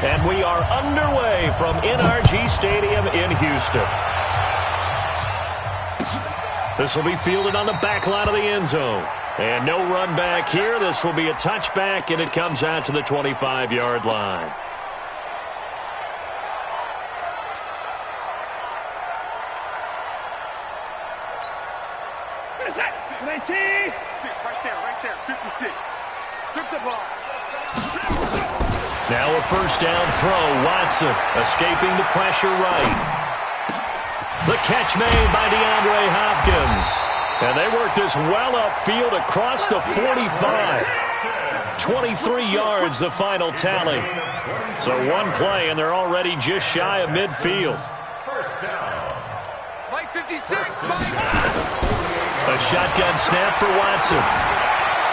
And we are underway from NRG Stadium in Houston. This will be fielded on the back line of the end zone. And no run back here. This will be a touchback, and it comes out to the 25-yard line. Right there, 56. Strip the ball. Now a first down throw. Watson escaping the pressure right. The catch made by DeAndre Hopkins. And they work this well upfield across the 45. 23 yards, the final tally. So one play, and they're already just shy of midfield. First down. Mike 56, Mike. A shotgun snap for Watson.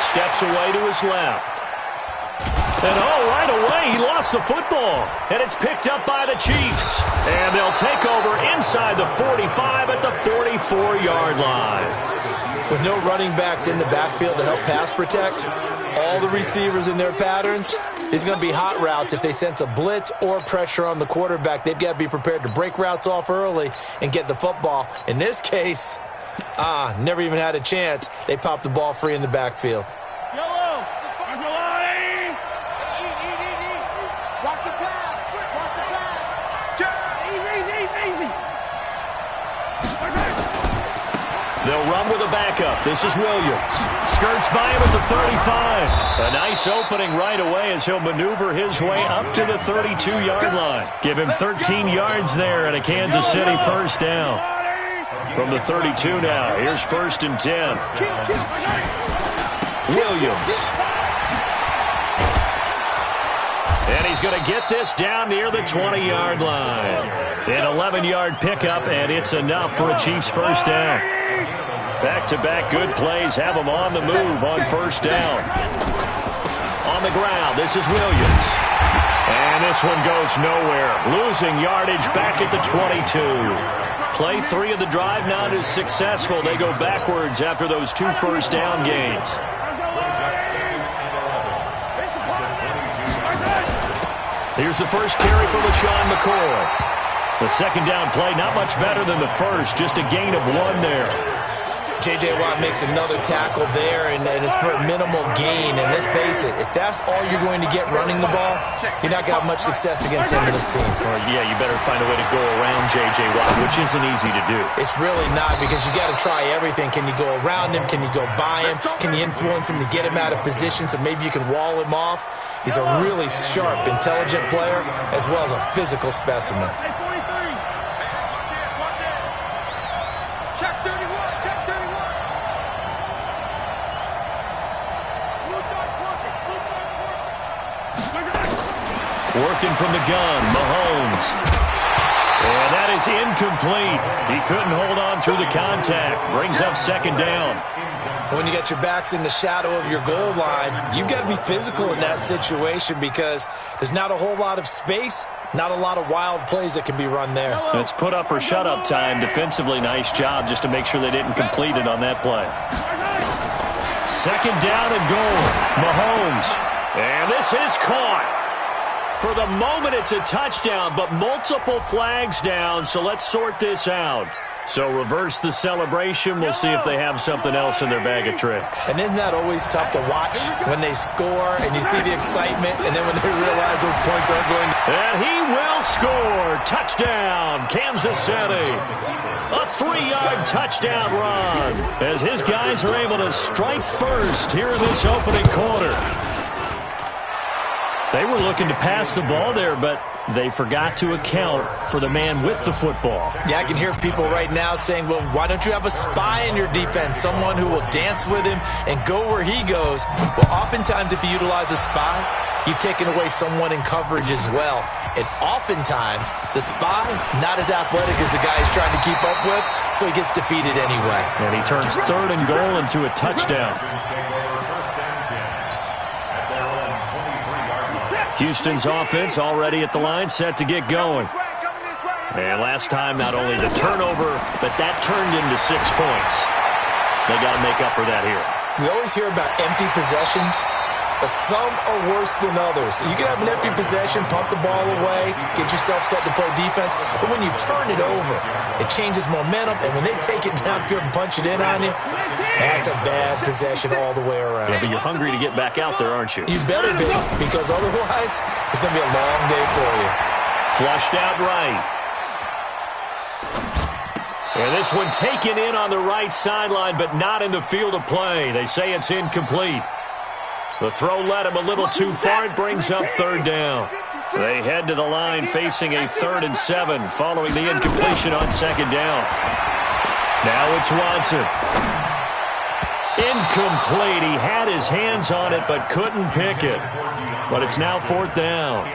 Steps away to his left. And right away, he lost the football. And it's picked up by the Chiefs. And they'll take over inside the 45 at the 44-yard line. With no running backs in the backfield to help pass protect, all the receivers in their patterns, it's going to be hot routes. If they sense a blitz or pressure on the quarterback, they've got to be prepared to break routes off early and get the football. In this case, never even had a chance. They popped the ball free in the backfield. They'll run with a backup. This is Williams. Skirts by him at the 35. A nice opening right away as he'll maneuver his way up to the 32-yard line. Give him 13 yards there and a Kansas City first down. From the 32 now, here's 1st and 10. Williams. And he's going to get this down near the 20-yard line. An 11-yard pickup, and it's enough for a Chiefs first down. Back-to-back good plays have them on the move on first down. On the ground, this is Williams. And this one goes nowhere. Losing yardage back at the 22. Play 3 of the drive not as successful. They go backwards after those 2 first down gains. Here's the first carry for LaShawn McCoy. The second down play, not much better than the first, just a gain of 1 there. J.J. Watt makes another tackle there, and it's for a minimal gain. And let's face it, if that's all you're going to get running the ball, you're not going to have much success against him and his team. Well, yeah, you better find a way to go around J.J. Watt, which isn't easy to do. It's really not, because you got to try everything. Can you go around him? Can you go by him? Can you influence him to get him out of position so maybe you can wall him off? He's a really sharp, intelligent player, as well as a physical specimen. Working from the gun, Mahomes. And that is incomplete. He couldn't hold on through the contact. Brings up second down. When you got your backs in the shadow of your goal line, you've got to be physical in that situation because there's not a whole lot of space, not a lot of wild plays that can be run there. It's put up or shut up time. Defensively, nice job just to make sure they didn't complete it on that play. Second down and goal. Mahomes. And this is caught. For the moment, it's a touchdown, but multiple flags down, so let's sort this out. So reverse the celebration. We'll see if they have something else in their bag of tricks. And isn't that always tough to watch when they score and you see the excitement, and then when they realize those points aren't going to... And he will score. Touchdown, Kansas City. A 3-yard touchdown run as his guys are able to strike first here in this opening quarter. They were looking to pass the ball there, but they forgot to account for the man with the football. Yeah, I can hear people right now saying, well, why don't you have a spy in your defense, someone who will dance with him and go where he goes? Well, oftentimes if you utilize a spy, you've taken away someone in coverage as well. And oftentimes, the spy, not as athletic as the guy he's trying to keep up with, so he gets defeated anyway. And he turns 3rd and goal into a touchdown. Houston's offense already at the line, set to get going. And last time, not only the turnover, but that turned into 6 points. They got to make up for that here. We always hear about empty possessions. but some are worse than others. You can have an empty possession, pump the ball away, get yourself set to play defense, but when you turn it over, it changes momentum, and when they take it downfield and punch it in on you, that's a bad possession all the way around. Yeah, but you're hungry to get back out there, aren't you? You better be, because otherwise, it's going to be a long day for you. Flushed out right. And this one taken in on the right sideline, but not in the field of play. They say it's incomplete. The throw led him a little too far. It brings up third down. They head to the line facing a 3rd and 7 following the incompletion on 2nd down. Now it's Watson. Incomplete. He had his hands on it but couldn't pick it. But it's now 4th down.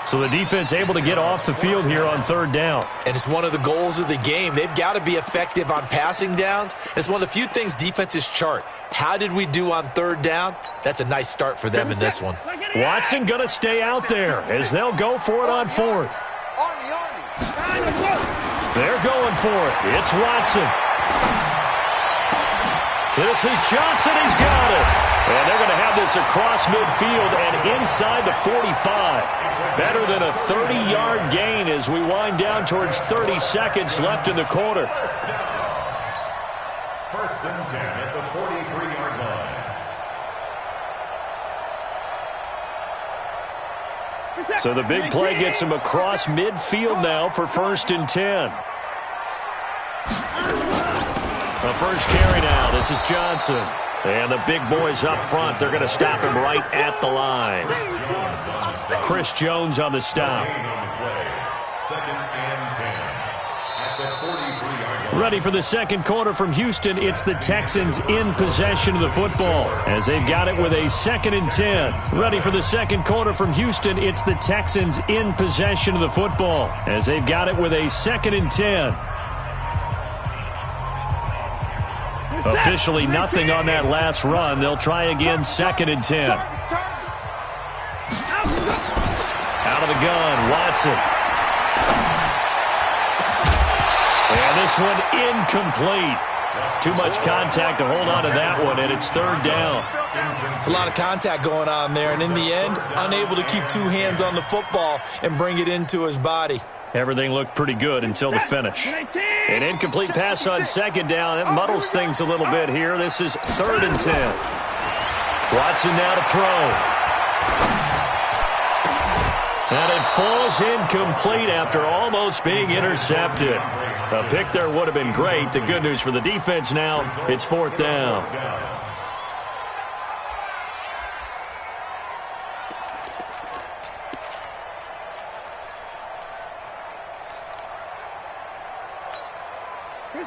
So the defense able to get off the field here on 3rd down. And it's one of the goals of the game. They've got to be effective on passing downs. It's one of the few things defenses chart. How did we do on 3rd down? That's a nice start for them in this one. Watson going to stay out there as they'll go for it on 4th. They're going for it. It's Watson. This is Johnson. He's got it. And they're going to have this across midfield and inside the 45. Better than a 30-yard gain as we wind down towards 30 seconds left in the quarter. 1st and 10 at the 43-yard line. So the big play gets him across midfield now for 1st and 10. The first carry now. This is Johnson. And the big boys up front, they're going to stop him right at the line. Chris Jones on the stop. 2nd and 10 at the 43-yard line. Ready for the second quarter from Houston. It's the Texans in possession of the football as they've got it with a 2nd and 10. Ready for the second quarter from Houston. It's the Texans in possession of the football as they've got it with a 2nd and 10. Officially nothing on that last run. They'll try again 2nd and 10. Out of the gun, Watson. And this one incomplete. Too much contact to hold on to that one, and it's 3rd down. It's a lot of contact going on there, and in the end, unable to keep 2 hands on the football and bring it into his body. Everything looked pretty good until the finish. An incomplete pass on 2nd down. That muddles things a little bit here. This is 3rd and 10. Watson now to throw. And it falls incomplete after almost being intercepted. A pick there would have been great. The good news for the defense now, it's 4th down.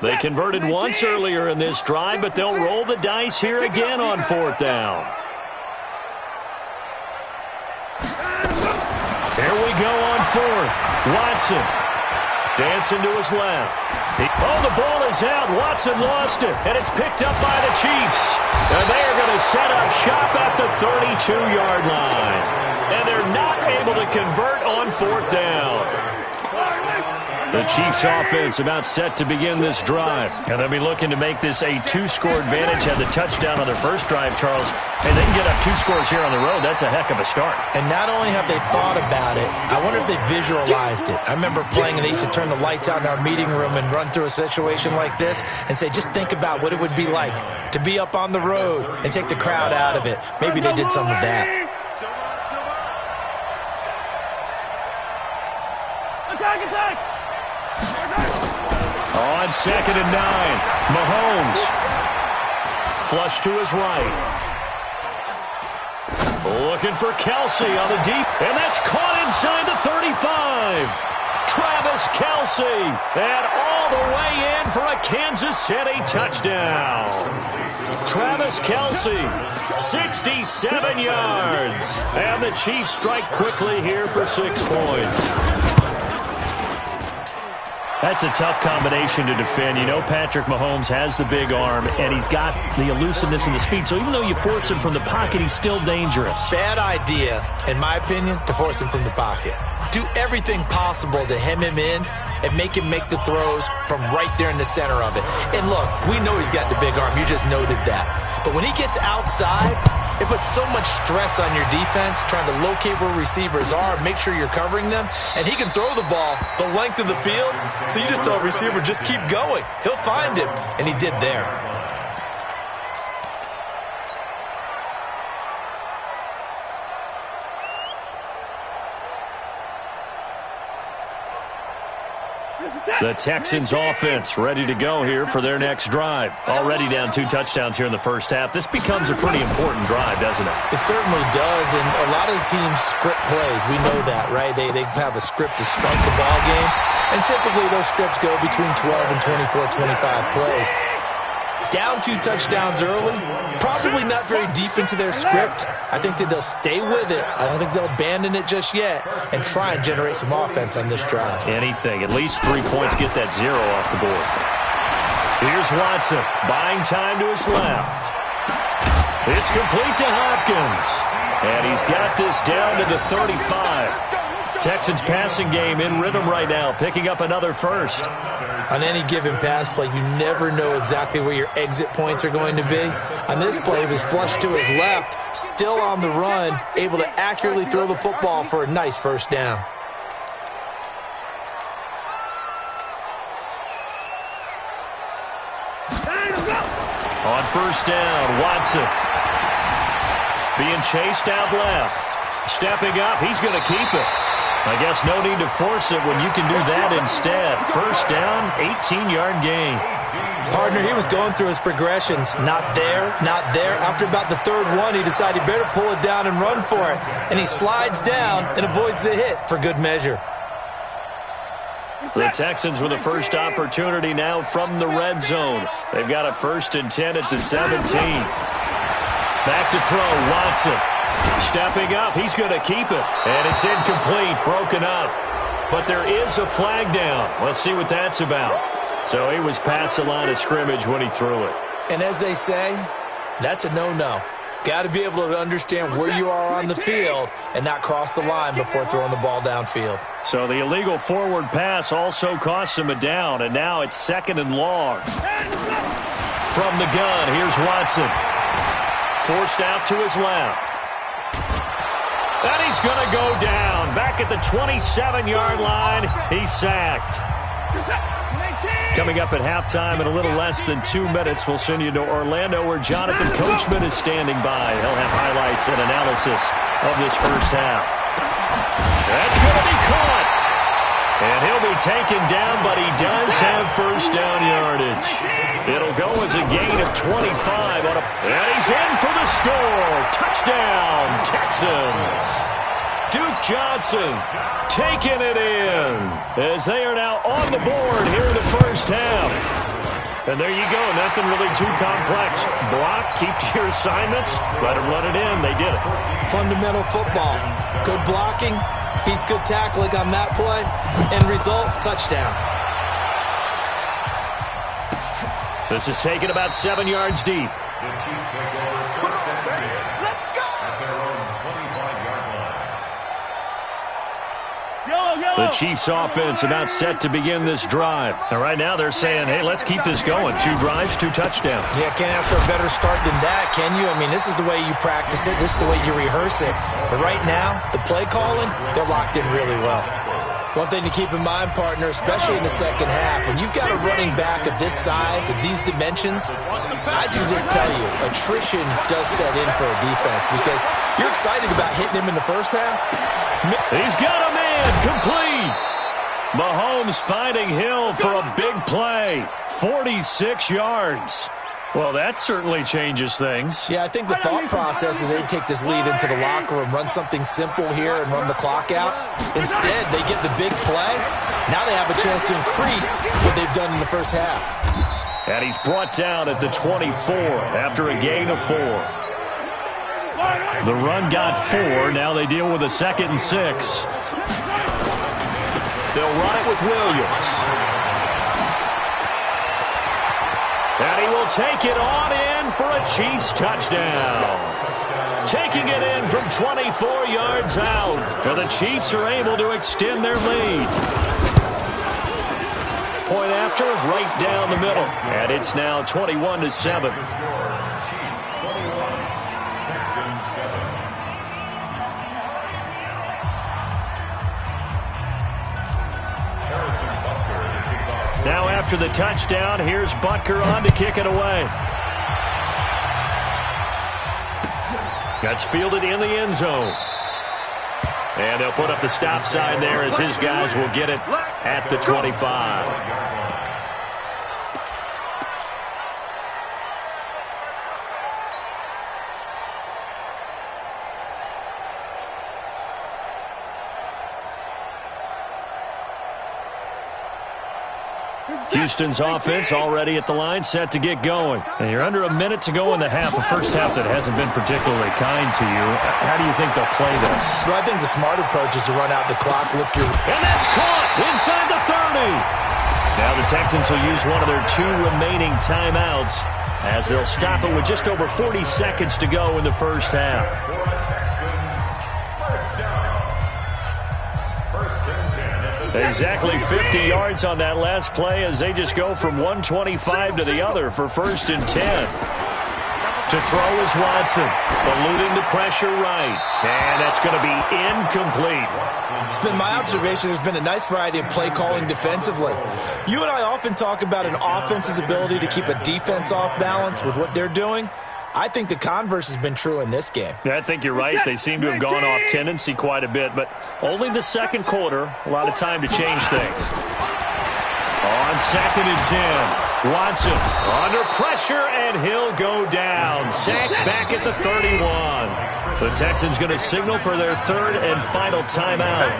They converted once earlier in this drive, but they'll roll the dice here again on 4th down. Here we go on 4th. Watson dancing to his left. Oh, the ball is out. Watson lost it, and it's picked up by the Chiefs. And they're going to set up shop at the 32-yard line. And they're not able to convert on 4th down. The Chiefs offense about set to begin this drive. And they'll be looking to make this a 2-score advantage. Had the touchdown on their first drive, Charles. And they can get up 2 scores here on the road. That's a heck of a start. And not only have they thought about it, I wonder if they visualized it. I remember playing and they used to turn the lights out in our meeting room and run through a situation like this and say, just think about what it would be like to be up on the road and take the crowd out of it. Maybe they did some of that. Attack! On 2nd and 9, Mahomes. Flush to his right. Looking for Kelsey on the deep, and that's caught inside the 35. Travis Kelsey, and all the way in for a Kansas City touchdown. Travis Kelsey, 67 yards. And the Chiefs strike quickly here for 6 points. That's a tough combination to defend. You know Patrick Mahomes has the big arm, and he's got the elusiveness and the speed. So even though you force him from the pocket, he's still dangerous. Bad idea, in my opinion, to force him from the pocket. Do everything possible to hem him in and make him make the throws from right there in the center of it. And look, we know he's got the big arm. You just noted that. But when he gets outside, It puts so much stress on your defense, trying to locate where receivers are, make sure you're covering them, and he can throw the ball the length of the field, so you just tell a receiver, just keep going. He'll find him, and he did there. The Texans offense ready to go here for their next drive. Already down 2 touchdowns here in the first half. This becomes a pretty important drive, doesn't it? It certainly does, and a lot of the teams script plays. We know that, right? They have a script to start the ball game, and typically those scripts go between 12 and 24, 25 plays. Down 2 touchdowns early, probably not very deep into their script. I think that they'll stay with it. I don't think they'll abandon it just yet and try and generate some offense on this drive. Anything. At least 3 points, get that 0 off the board. Here's Watson, buying time to his left. It's complete to Hopkins. And he's got this down to the 35. Texans passing game in rhythm right now, picking up another first. On any given pass play, you never know exactly where your exit points are going to be. On this play, he was flushed to his left, still on the run, able to accurately throw the football for a nice first down. On first down, Watson being chased out left. Stepping up, he's going to keep it. I guess no need to force it when you can do that instead. First down, 18-yard gain. Partner, he was going through his progressions. Not there, not there. After about the third one, he decided he better pull it down and run for it. And he slides down and avoids the hit for good measure. The Texans with a first opportunity now from the red zone. They've got a 1st and 10 at the 17. Back to throw, Watson. Stepping up, he's going to keep it. And it's incomplete, broken up. But there is a flag down. Let's see what that's about. So he was past the line of scrimmage when he threw it. And as they say, that's a no-no. Got to be able to understand where you are on the field and not cross the line before throwing the ball downfield. So the illegal forward pass also costs him a down, and now it's 2nd and long. From the gun, here's Watson. Forced out to his left. And he's going to go down. Back at the 27-yard line, he's sacked. Coming up at halftime in a little less than 2 minutes, we'll send you to Orlando where Jonathan Coachman is standing by. He'll have highlights and analysis of this first half. That's going to be caught. And he'll be taken down, but he does have first down yardage. It'll go as a gain of 25. And he's in for the score. Touchdown, Texans. Duke Johnson taking it in as they are now on the board here in the first half. And there you go. Nothing really too complex. Block, keep to your assignments, let him run it in. They did it. Fundamental football. Good blocking. Beats good tackling on that play. End result, touchdown. This is taken about 7 yards deep. The Chiefs offense about set to begin this drive. And right now they're saying, hey, let's keep this going. 2 drives, 2 touchdowns. Yeah, can't ask for a better start than that, can you? I mean, this is the way you practice it. This is the way you rehearse it. But right now, the play calling, they're locked in really well. One thing to keep in mind, partner, especially in the second half, when you've got a running back of this size, of these dimensions, I can just tell you, attrition does set in for a defense because you're excited about hitting him in the first half. He's got a man, complete. Mahomes finding Hill for a big play, 46 yards. Well, that certainly changes things. Yeah, I think the thought process is they'd take this lead into the locker room, run something simple here and run the clock out. Instead, they get the big play. Now they have a chance to increase what they've done in the first half. And he's brought down at the 24 after a gain of 4. The run got 4. Now they deal with a 2nd and 6. They'll run it with Williams. And he will take it on in for a Chiefs touchdown. Taking it in from 24 yards out. And the Chiefs are able to extend their lead. Point after, right down the middle. And it's now 21-7. after the touchdown. Here's Butker on to kick it away. That's fielded in the end zone. And they'll put up the stop sign there as his guys will get it at the 25. Houston's offense already at the line, set to get going. And you're under a minute to go in the half, a first half that hasn't been particularly kind to you. How do you think they'll play this? Well, I think the smart approach is to run out the clock, look your... And that's caught inside the 30. Now the Texans will use one of their 2 remaining timeouts as they'll stop it with just over 40 seconds to go in the first half. Exactly 50 yards on that last play as they just go from 125 to the other for 1st and 10. To throw is Watson, eluding the pressure right. And that's going to be incomplete. It's been my observation there's been a nice variety of play calling defensively. You and I often talk about an offense's ability to keep a defense off balance with what they're doing. I think the converse has been true in this game. Yeah, I think you're right. They seem to have gone off tendency quite a bit, but only the second quarter, a lot of time to change things. On 2nd and 10, Watson under pressure, and he'll go down. Sacked back at the 31. The Texans going to signal for their 3rd and final timeout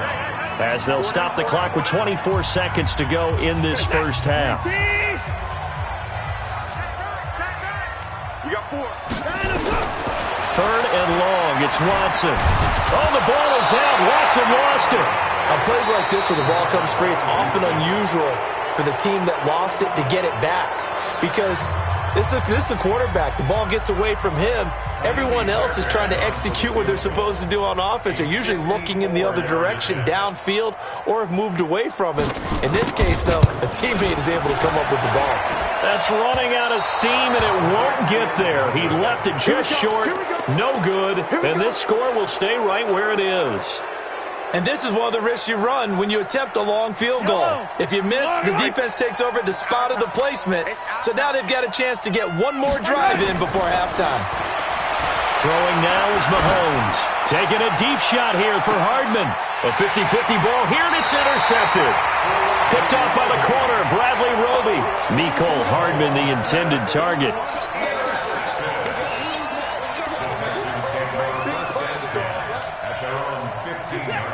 as they'll stop the clock with 24 seconds to go in this first half. Third and long, it's Watson. Oh, the ball is out. Watson lost it. On plays like this where the ball comes free, it's often unusual for the team that lost it to get it back. Because this is the quarterback. The ball gets away from him. Everyone else is trying to execute what they're supposed to do on offense. They're usually looking in the other direction, downfield, or have moved away from him. In this case, though, a teammate is able to come up with the ball. That's running out of steam, and it won't get there. He left it just short. No good. And this score will stay right where it is. And this is one of the risks you run when you attempt a long field goal. If you miss, the defense takes over at the spot of the placement. So now they've got a chance to get one more drive in before halftime. Throwing now is Mahomes. Taking a deep shot here for Hardman. A 50-50 ball here, and it's intercepted. Picked off by the corner, Bradley Roby. Mecole Hardman, the intended target.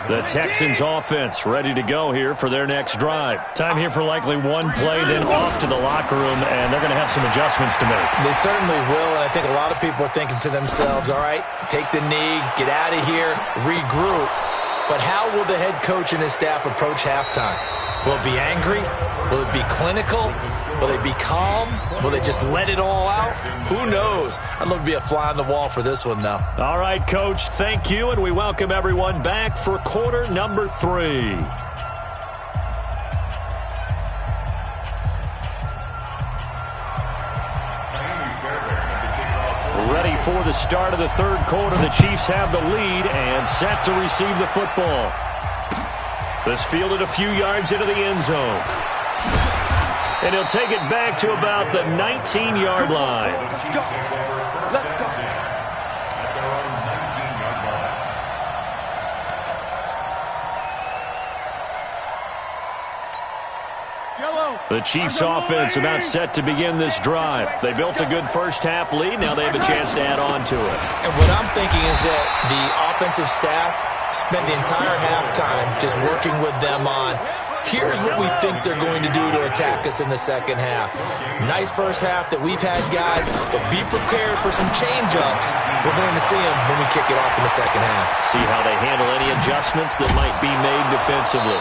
The Texans offense ready to go here for their next drive. Time here for likely one play, then off to the locker room, and they're going to have some adjustments to make. They certainly will, and I think a lot of people are thinking to themselves, all right, take the knee, get out of here, regroup. But how will the head coach and his staff approach halftime? Will it be angry? Will it be clinical? Will they be calm? Will they just let it all out? Who knows? I'd love to be a fly on the wall for this one, though. All right, Coach, thank you, and we welcome everyone back for quarter number 3. Ready for the start of the third quarter. The Chiefs have the lead and set to receive the football. This fielded a few yards into the end zone. And he'll take it back to about the 19-yard line. Let's go. The Chiefs offense about set to begin this drive. They built a good first half lead. Now they have a chance to add on to it. And what I'm thinking is that the offensive staff spent the entire halftime just working with them on, here's what we think they're going to do to attack us in the second half. Nice first half that we've had, guys, but be prepared for some change-ups. We're going to see them when we kick it off in the second half. See how they handle any adjustments that might be made defensively.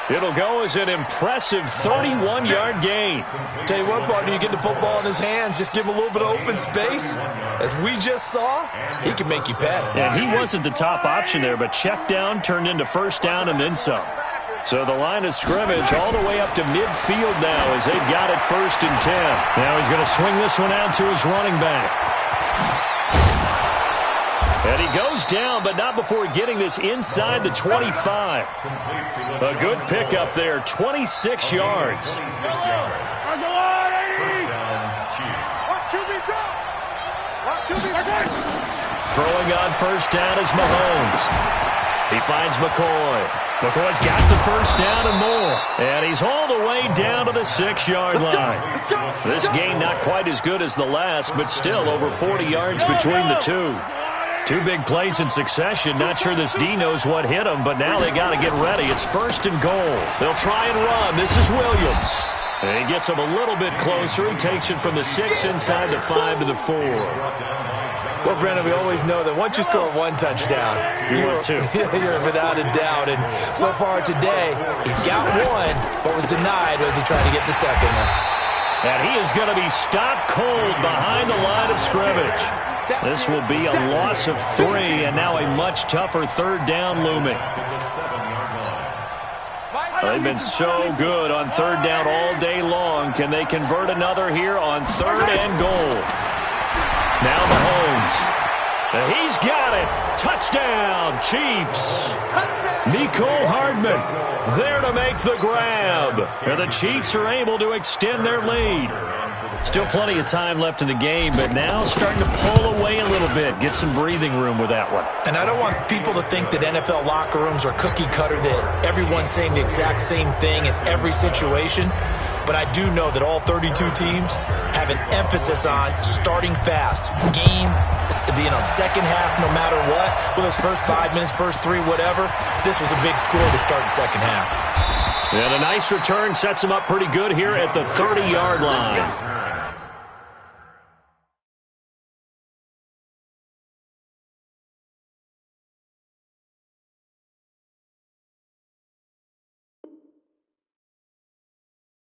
It'll go as an impressive 31-yard gain. Tell you what, partner, you get the football in his hands, just give him a little bit of open space. As we just saw, he can make you pay. And he wasn't the top option there, but check down turned into first down and then some. So the line of scrimmage all the way up to midfield now as they've got it 1st and 10. Now he's going to swing this one out to his running back. And he goes down, but not before getting this inside the 25. A good pickup there, 26 yards. Throwing on first down is Mahomes. He finds McCoy. McCoy's got the first down and more. And he's all the way down to the 6-yard line. This game not quite as good as the last, but still over 40 yards between the two. Two big plays in succession. Not sure this D knows what hit him, but now they got to get ready. It's first and goal. They'll try and run. This is Williams. And he gets him a little bit closer. He takes it from the 6 inside the 5 to the 4. Well, Brennan, we always know that once you score one touchdown, you're without a doubt. And so far today, he's got one, but was denied as he tried to get the second one. And he is going to be stopped cold behind the line of scrimmage. This will be a loss of 3, and now a much tougher third down looming. They've been so good on third down all day long. Can they convert another here on third and goal? Now Mahomes. He's got it. Touchdown, Chiefs. Mecole Hardman there to make the grab. And the Chiefs are able to extend their lead. Still plenty of time left in the game, but now starting to pull away a little bit. Get some breathing room with that one. And I don't want people to think that NFL locker rooms are cookie cutter, that everyone's saying the exact same thing in every situation. But I do know that all 32 teams have an emphasis on starting fast. Game, second half, no matter what. Well, those first 5 minutes, first 3, whatever. This was a big score to start the second half. And a nice return sets him up pretty good here at the 30-yard line.